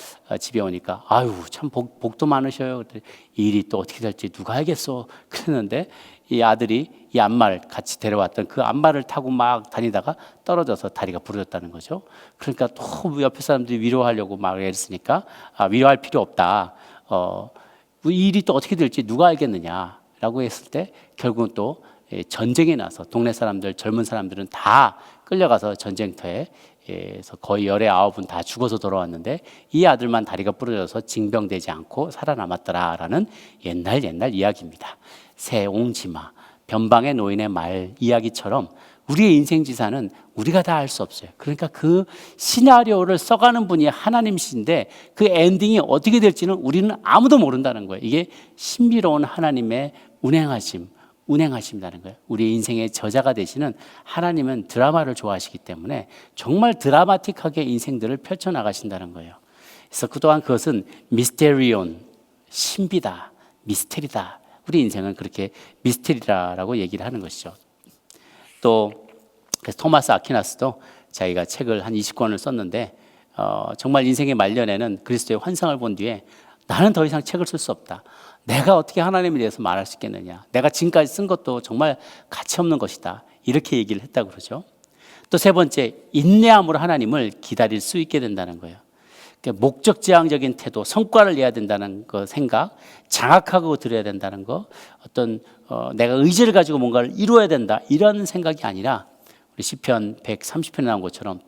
F: 집에 오니까, 아유 참 복도 많으셔요. 이 일이 또 어떻게 될지 누가 알겠어. 그랬는데 이 아들이 이 암말, 같이 데려왔던 그 암말을 타고 막 다니다가 떨어져서 다리가 부러졌다는 거죠. 그러니까 또 옆에 사람들이 위로하려고 막 애쓰니까, 위로할 필요 없다. 이 일이 또 어떻게 될지 누가 알겠느냐라고 했을 때, 결국은 또 전쟁에 나서 동네 사람들, 젊은 사람들은 다 끌려가서 전쟁터에서 거의 19분 다 죽어서 돌아왔는데, 이 아들만 다리가 부러져서 징병되지 않고 살아남았더라라는 옛날 이야기입니다. 새옹지마, 변방의 노인의 말 이야기처럼 우리의 인생 지사는 우리가 다 알 수 없어요. 그러니까 그 시나리오를 써가는 분이 하나님이신데, 그 엔딩이 어떻게 될지는 우리는 아무도 모른다는 거예요. 이게 신비로운 하나님의 운행하신다는 거예요. 우리 인생의 저자가 되시는 하나님은 드라마를 좋아하시기 때문에 정말 드라마틱하게 인생들을 펼쳐나가신다는 거예요. 그래서 그동안 그것은 미스테리온, 신비다, 미스테리다. 우리 인생은 그렇게 미스테리라고 얘기를 하는 것이죠. 또 그래서 토마스 아퀴나스도 자기가 책을 한 20권을 썼는데, 정말 인생의 말년에는 그리스도의 환상을 본 뒤에 나는 더 이상 책을 쓸 수 없다. 내가 어떻게 하나님에 대해서 말할 수 있겠느냐. 내가 지금까지 쓴 것도 정말 가치 없는 것이다. 이렇게 얘기를 했다고 그러죠. 또 세 번째, 인내함으로 하나님을 기다릴 수 있게 된다는 거예요. 그러니까 목적지향적인 태도, 성과를 내야 된다는 거 생각, 장악하고 들어야 된다는 거, 어떤 내가 의지를 가지고 뭔가를 이루어야 된다 이런 생각이 아니라 우리 시편 130편에 나온 것처럼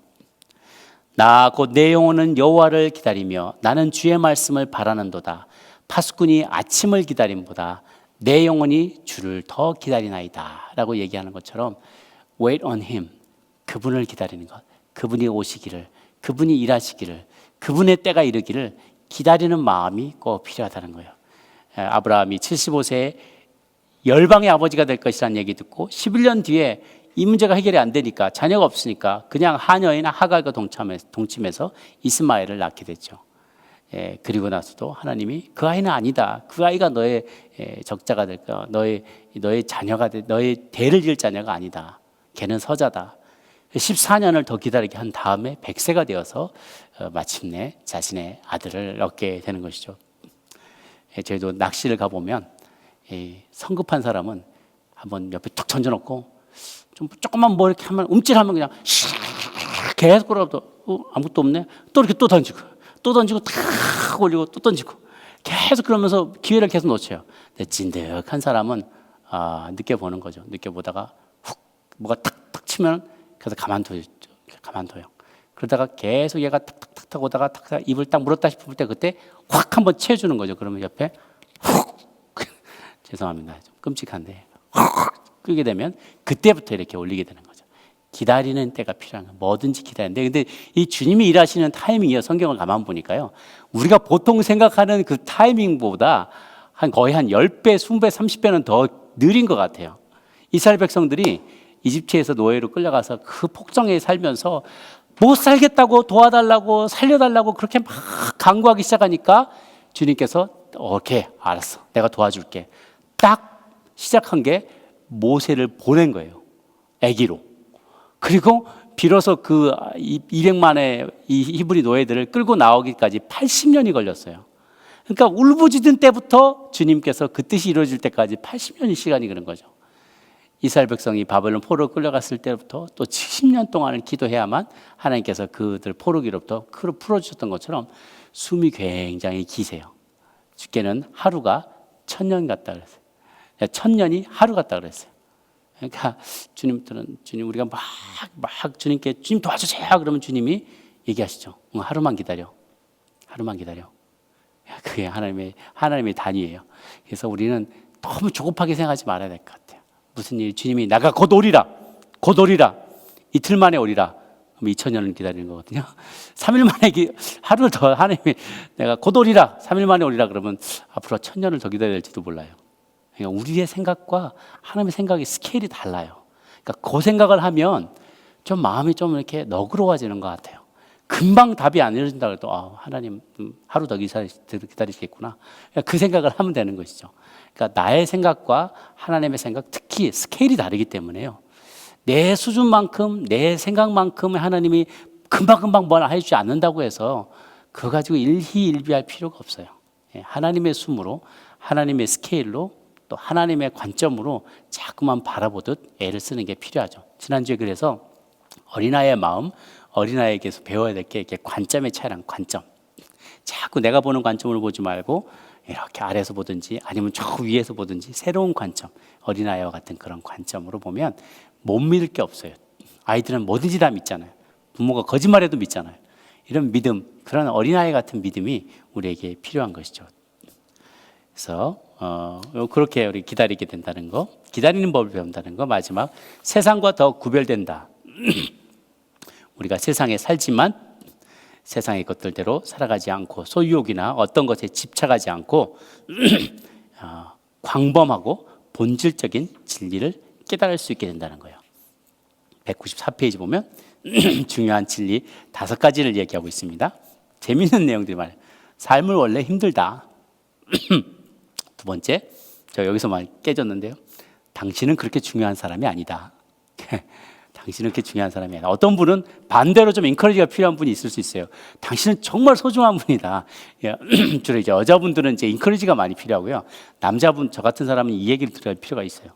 F: 나 곧 내 영혼은 여호와를 기다리며 나는 주의 말씀을 바라는도다. 파수꾼이 아침을 기다림보다 내 영혼이 주를 더 기다리나이다 라고 얘기하는 것처럼 wait on him, 그분을 기다리는 것, 그분이 오시기를, 그분이 일하시기를, 그분의 때가 이르기를 기다리는 마음이 꼭 필요하다는 거예요. 아브라함이 75세에 열방의 아버지가 될 것이라는 얘기 듣고 11년 뒤에 이 문제가 해결이 안 되니까, 자녀가 없으니까 그냥 하녀인 하갈과 동침해서 이스마엘을 낳게 됐죠. 그리고 나서도 하나님이 그 아이는 아니다. 그 아이가 너의 적자가 될까, 너의 자녀가 너의 대를 이을 자녀가 아니다. 걔는 서자다. 14년을 더 기다리게 한 다음에 100세가 되어서 마침내 자신의 아들을 얻게 되는 것이죠. 저희도 낚시를 가보면 성급한 사람은 한번 옆에 툭 던져놓고 조금만 뭐 이렇게 하면 움찔하면 그냥 계속 끌어도 아무것도 없네. 또 이렇게 또 던지고 탁 올리고 또 던지고 계속 그러면서 기회를 계속 놓쳐요. 근데 진득한 사람은 늦게 보는 거죠. 늦게 보다가 훅 뭐가 탁탁 치면 그래서 가만둬요. 그러다가 계속 얘가 탁탁탁 오다가 탁탁 입을 딱 물었다 싶을 때 그때 확 한번 채워주는 거죠. 그러면 옆에 훅 죄송합니다. 좀 끔찍한데 확 끄게 되면 그때부터 이렇게 올리게 되는 거죠. 기다리는 때가 필요한 거예요. 뭐든지 기다리는데, 근데 이 주님이 일하시는 타이밍이요. 성경을 가만 보니까요. 우리가 보통 생각하는 그 타이밍보다 거의 한 10배, 20배, 30배는 더 느린 것 같아요. 이스라엘 백성들이 이집트에서 노예로 끌려가서 그 폭정에 살면서 못 살겠다고 도와달라고 살려달라고 그렇게 막 간구하기 시작하니까 주님께서 오케이 알았어 내가 도와줄게 딱 시작한 게 모세를 보낸 거예요. 아기로. 그리고 비로소 그 200만의 이 히브리 노예들을 끌고 나오기까지 80년이 걸렸어요. 그러니까 울부짖은 때부터 주님께서 그 뜻이 이루어질 때까지 80년의 시간이 그런 거죠. 이스라엘 백성이 바벨론 포로로 끌려갔을 때부터 또 70년 동안을 기도해야만 하나님께서 그들 포로기로부터 풀어주셨던 것처럼 숨이 굉장히 기세요. 주께는 하루가 1000년 같다 그랬어요. 1000년이 하루 같다 그랬어요. 그러니까 주님 우리가 막 주님께 주님 도와주세요 그러면 주님이 얘기하시죠. 하루만 기다려. 그게 하나님의 단위예요. 그래서 우리는 너무 조급하게 생각하지 말아야 될 것 같아요. 무슨 일 주님이 나가 곧 오리라 이틀 만에 오리라 그럼 2000년을 기다리는 거거든요. 3일 만에 하루 더 하나님이 내가 곧 오리라 3일 만에 오리라 그러면 앞으로 1000년을 더 기다려야 될지도 몰라요. 그러니까 우리의 생각과 하나님의 생각의 스케일이 달라요. 그러니까 그 생각을 하면 좀 마음이 좀 이렇게 너그러워지는 것 같아요. 금방 답이 안 이루어진다 해도 하나님 하루 더 기다리시겠구나. 그 생각을 하면 되는 것이죠. 그러니까 나의 생각과 하나님의 생각, 특히 스케일이 다르기 때문에요. 내 수준만큼, 내 생각만큼 하나님이 금방금방 뭘 해주지 않는다고 해서 그거 가지고 일희일비할 필요가 없어요. 하나님의 숨으로, 하나님의 스케일로, 또 하나님의 관점으로 자꾸만 바라보듯 애를 쓰는 게 필요하죠. 지난주에 그래서 어린아이의 마음, 어린아이에게서 배워야 될 게 이렇게 관점의 차이란 관점. 자꾸 내가 보는 관점으로 보지 말고 이렇게 아래에서 보든지 아니면 저 위에서 보든지 새로운 관점, 어린아이와 같은 그런 관점으로 보면 못 믿을 게 없어요. 아이들은 뭐든지 다 믿잖아요. 부모가 거짓말해도 믿잖아요. 이런 믿음, 그런 어린아이 같은 믿음이 우리에게 필요한 것이죠. 그래서 그렇게 우리 기다리게 된다는 거, 기다리는 법을 배운다는 거. 마지막, 세상과 더 구별된다. 우리가 세상에 살지만 세상의 것들대로 살아가지 않고 소유욕이나 어떤 것에 집착하지 않고 광범하고 본질적인 진리를 깨달을 수 있게 된다는 거예요. 194페이지 보면 중요한 진리 5가지를 얘기하고 있습니다. 재미있는 내용들이 많아요. 삶을 원래 힘들다. 두 번째, 저 여기서 많이 깨졌는데요. 당신은 그렇게 중요한 사람이 아니다. 당신은 그렇게 중요한 사람이 아니야. 어떤 분은 반대로 좀 인커리지가 필요한 분이 있을 수 있어요. 당신은 정말 소중한 분이다. 주로 이제 여자분들은 이제 인커리지가 많이 필요하고요. 남자분, 저 같은 사람은 이 얘기를 들을 필요가 있어요.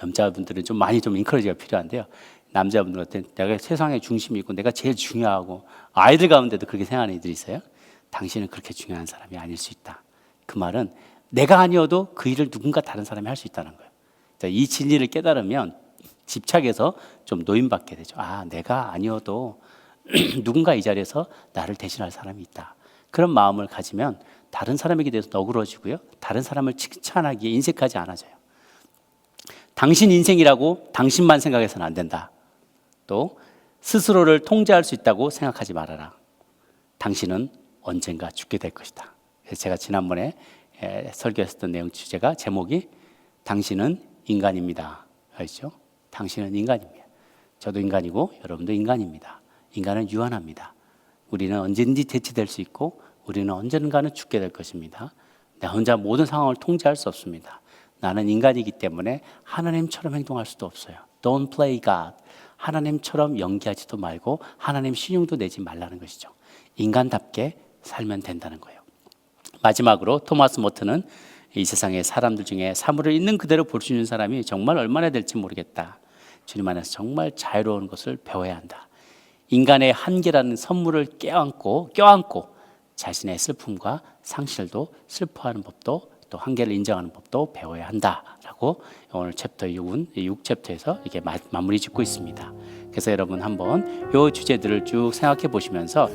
F: 여자분들은 좀 많이 좀 인커리지가 필요한데요. 남자분들한테 내가 세상의 중심이고 내가 제일 중요하고 아이들 가운데도 그렇게 생각하는 이들이 있어요. 당신은 그렇게 중요한 사람이 아닐 수 있다. 그 말은 내가 아니어도 그 일을 누군가 다른 사람이 할 수 있다는 거예요. 이 진리를 깨달으면 집착에서 좀 노임받게 되죠. 아, 내가 아니어도 누군가 이 자리에서 나를 대신할 사람이 있다. 그런 마음을 가지면 다른 사람에게 대해서 너그러지고요. 다른 사람을 칭찬하기에 인색하지 않아져요. 당신 인생이라고 당신만 생각해서는 안 된다. 또 스스로를 통제할 수 있다고 생각하지 말아라. 당신은 언젠가 죽게 될 것이다. 그래서 제가 지난번에 설교했었던 내용 주제가 제목이 당신은 인간입니다. 알죠? 당신은 인간입니다. 저도 인간이고 여러분도 인간입니다. 인간은 유한합니다. 우리는 언제든지 대체될 수 있고 우리는 언젠가는 죽게 될 것입니다. 나 혼자 모든 상황을 통제할 수 없습니다. 나는 인간이기 때문에 하나님처럼 행동할 수도 없어요. Don't play God. 하나님처럼 연기하지도 말고 하나님 신용도 내지 말라는 것이죠. 인간답게 살면 된다는 거예요. 마지막으로 토마스 모트는 이 세상의 사람들 중에 사물을 있는 그대로 볼 수 있는 사람이 정말 얼마나 될지 모르겠다. 주님 안에서 정말 자유로운 것을 배워야 한다. 인간의 한계라는 선물을 껴안고 자신의 슬픔과 상실도 슬퍼하는 법도 또 한계를 인정하는 법도 배워야 한다라고 오늘 챕터 6챕터에서 이렇게 마무리 짓고 있습니다. 그래서 여러분 한번 이 주제들을 쭉 생각해 보시면서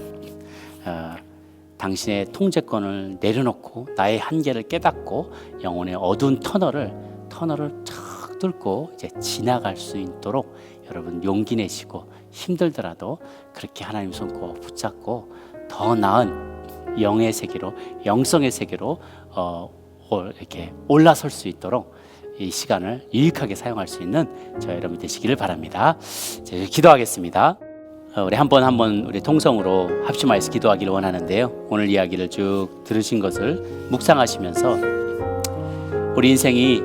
F: 당신의 통제권을 내려놓고 나의 한계를 깨닫고 영혼의 어두운 터널을 탁 뚫고 이제 지나갈 수 있도록 여러분 용기 내시고 힘들더라도 그렇게 하나님 손 꼭 붙잡고 더 나은 영의 세계로 영성의 세계로 이렇게 올라설 수 있도록 이 시간을 유익하게 사용할 수 있는 저 여러분 되시기를 바랍니다. 자, 기도하겠습니다. 우리 한 번 우리 통성으로 합심하여서 기도하기를 원하는데요. 오늘 이야기를 쭉 들으신 것을 묵상하시면서 우리 인생이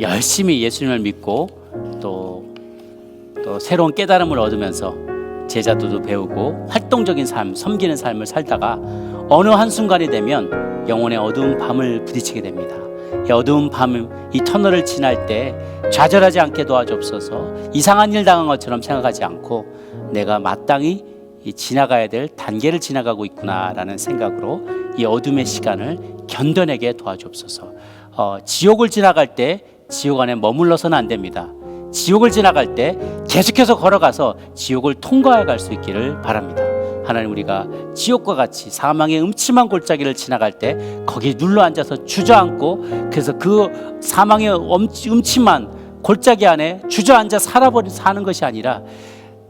F: 열심히 예수님을 믿고 또 새로운 깨달음을 얻으면서 제자도도 배우고 활동적인 삶, 섬기는 삶을 살다가 어느 한순간이 되면 영혼의 어두운 밤을 부딪히게 됩니다. 이 어두운 밤, 이 터널을 지날 때 좌절하지 않게 도와주옵소서. 이상한 일 당한 것처럼 생각하지 않고 내가 마땅히 지나가야 될 단계를 지나가고 있구나라는 생각으로 이 어둠의 시간을 견뎌내게 도와주옵소서. 지옥을 지나갈 때 지옥 안에 머물러서는 안 됩니다. 지옥을 지나갈 때 계속해서 걸어가서 지옥을 통과해 갈 수 있기를 바랍니다. 하나님, 우리가 지옥과 같이 사망의 음침한 골짜기를 지나갈 때 거기 눌러 앉아서 주저앉고 그래서 그 사망의 음침한 골짜기 안에 주저앉아 사는 것이 아니라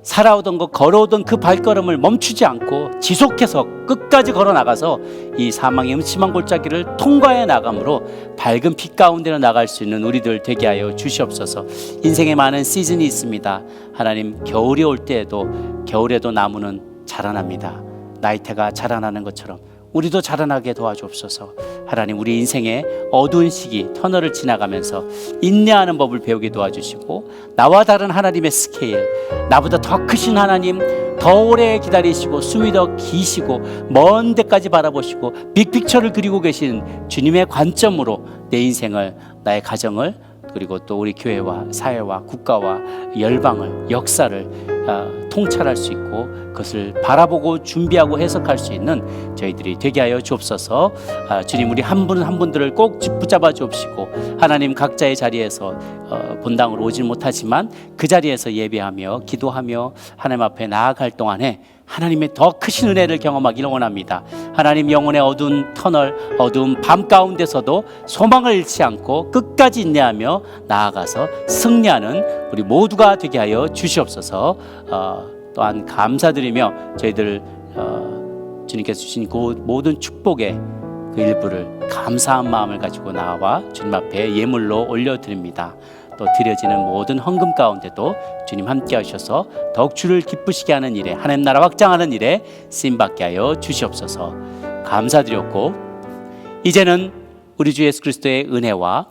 F: 살아오던 것, 걸어오던 그 발걸음을 멈추지 않고 지속해서 끝까지 걸어 나가서 이 사망의 음침한 골짜기를 통과해 나감으로 밝은 빛 가운데로 나갈 수 있는 우리들 되게 하여 주시옵소서. 인생에 많은 시즌이 있습니다. 하나님, 겨울이 올 때에도 겨울에도 나무는 자라납니다. 나이테가 자라나는 것처럼 우리도 자라나게 도와주옵소서. 하나님, 우리 인생의 어두운 시기 터널을 지나가면서 인내하는 법을 배우게 도와주시고 나와 다른 하나님의 스케일, 나보다 더 크신 하나님, 더 오래 기다리시고 숨이 더 기시고 먼 데까지 바라보시고 빅픽처를 그리고 계신 주님의 관점으로 내 인생을, 나의 가정을, 그리고 또 우리 교회와 사회와 국가와 열방을, 역사를 통찰할 수 있고 그것을 바라보고 준비하고 해석할 수 있는 저희들이 되게 하여 주옵소서. 주님, 우리 한 분 한 분들을 꼭 붙잡아 주옵시고 하나님, 각자의 자리에서 본당으로 오지 못하지만 그 자리에서 예배하며 기도하며 하나님 앞에 나아갈 동안에 하나님의 더 크신 은혜를 경험하기를 원합니다. 하나님, 영혼의 어두운 터널, 어두운 밤 가운데서도 소망을 잃지 않고 끝까지 인내하며 나아가서 승리하는 우리 모두가 되게 하여 주시옵소서. 또한 감사드리며 저희들 주님께서 주신 그 모든 축복의 그 일부를 감사한 마음을 가지고 나와 주님 앞에 예물로 올려드립니다. 또 드려지는 모든 헌금 가운데도 주님 함께 하셔서 더욱 주를 기쁘시게 하는 일에, 하나님 나라 확장하는 일에 쓰임받게 하여 주시옵소서. 감사드렸고 이제는 우리 주 예수 그리스도의 은혜와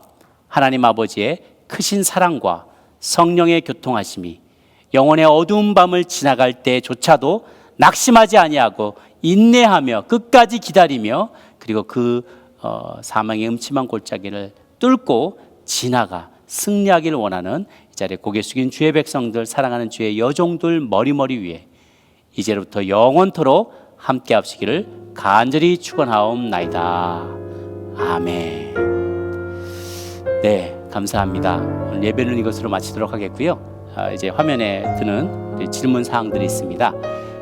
F: 하나님 아버지의 크신 사랑과 성령의 교통하심이 영혼의 어두운 밤을 지나갈 때조차도 낙심하지 아니하고 인내하며 끝까지 기다리며 그리고 그 사망의 음침한 골짜기를 뚫고 지나가 승리하기를 원하는 이 자리에 고개 숙인 주의 백성들, 사랑하는 주의 여종들 머리머리 위에 이제부터 영원토록 함께 합시기를 간절히 축원하옵나이다. 아멘. 네, 감사합니다. 오늘 예배는 이것으로 마치도록 하겠고요. 이제 화면에 드는 질문 사항들이 있습니다.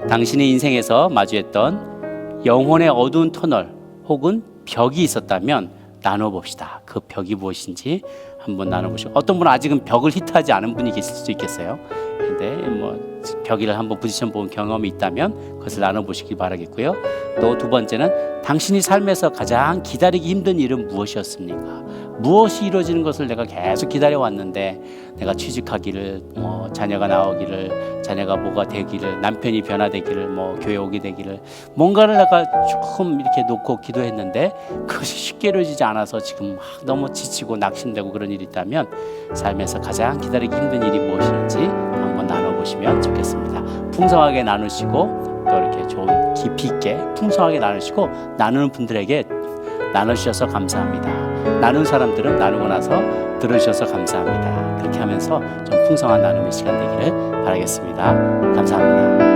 F: 당신의 인생에서 마주했던 영혼의 어두운 터널 혹은 벽이 있었다면 나눠봅시다. 그 벽이 무엇인지 한번 나눠보시고, 어떤 분은 아직은 벽을 히트하지 않은 분이 계실 수도 있겠어요. 근데 벽을 한번 부딪혀 본 경험이 있다면 그것을 나눠보시기 바라겠고요. 또 두 번째는 당신이 삶에서 가장 기다리기 힘든 일은 무엇이었습니까? 무엇이 이루어지는 것을 내가 계속 기다려왔는데, 내가 취직하기를, 자녀가 나오기를, 자녀가 뭐가 되기를, 남편이 변화되기를, 교회 오게 되기를, 뭔가를 내가 조금 이렇게 놓고 기도했는데 그것이 쉽게 이루어지지 않아서 지금 너무 지치고 낙심되고 그런 일이 있다면, 삶에서 가장 기다리기 힘든 일이 무엇인지 한번 나눠보시면 좋겠습니다. 풍성하게 나누시고 또 이렇게 좋은 깊이 있게 풍성하게 나누시고, 나누는 분들에게 나눠주셔서 감사합니다. 나눈 사람들은 나누고 나서 들어주셔서 감사합니다. 그렇게 하면서 좀 풍성한 나눔의 시간 되기를 바라겠습니다. 감사합니다.